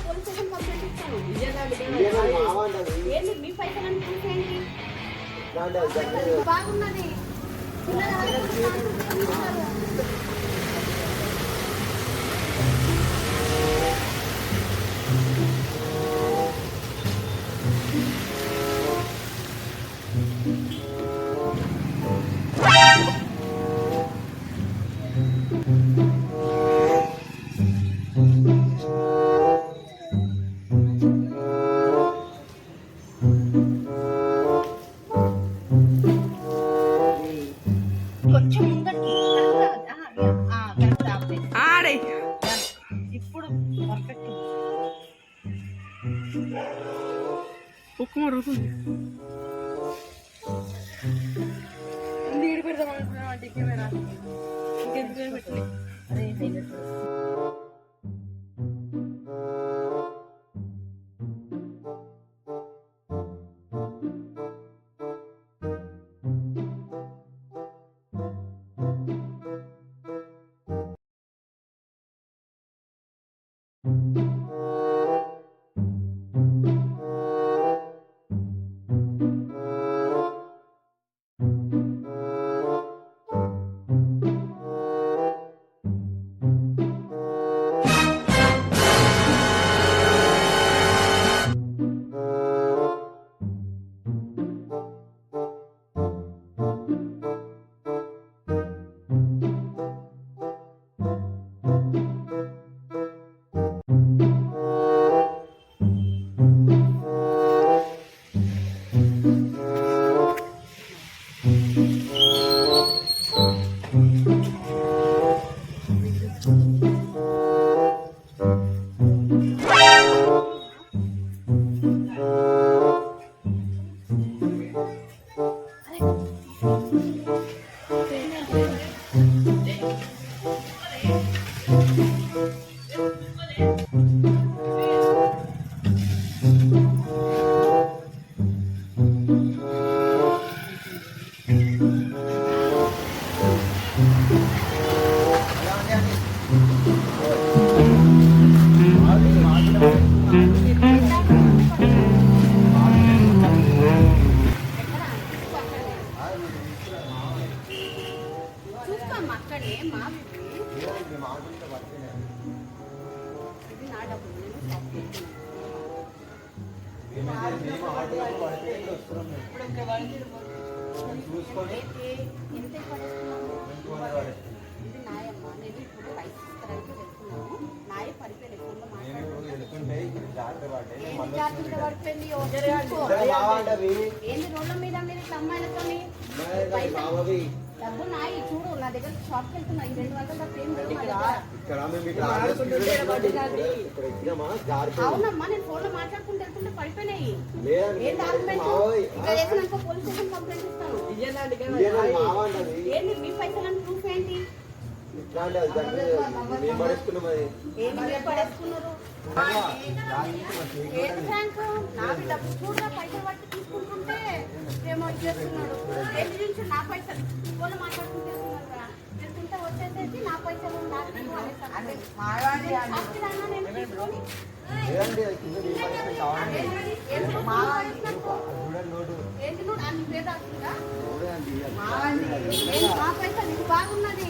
Police station complaint ఇస్తాను. ఏంటి మీ పైసలు చూసేయండి బాగున్నది. కొంచెం ముందరికి ఆడే ఇప్పుడు పర్ఫెక్ట్ ఉప్పు మరుగుతుంది. నీడు పెడదాం అనుకున్నాం కెమెరా ఇంకెందుకు పెట్టలే. అదే చూస్తాం అక్కడే మా ఇది నా డబ్బులు ఇది నాయమ్మా. నేను ఇప్పుడు పైసలు ఇస్తానికి వెళ్తున్నాను. నాయ పడిపోయి ఫోన్లో ఏంది రోడ్ల మీద మీరు ఇట్లా అమ్మాయిలతో డబ్బు నాయి చూడు. నా దగ్గర షాప్కి వెళ్తున్నా. ఈ 200 తప్ప ఏం అవునమ్మా. నేను ఫోన్ లో మాట్లాడుకుంటూ వెళ్తుంటే పడిపోయినాయి. ఏం డాక్యుమెంట్ ఇంకా చేసినాక పోలీస్ స్టేషన్ కంప్లైంట్ ఇస్తాను. ఏంటి మీ పైసలు ప్రూఫ్ ఏంటి? పడేసుకున్నారు నాకు డబ్బు చూడ పైసలు పట్టి తీసుకుంటుంటే ఏమో చేస్తున్నాడు. దేని నుంచి నా పైసలు ఫోన్లో మాట్లాడుకుంటూ వెళ్తుంటే వచ్చేసేసి నా పైసలు ఏంటి నువ్వు అన్ని పేరు రాస్తుందా? నా పైసలు ఇది బాగున్నది.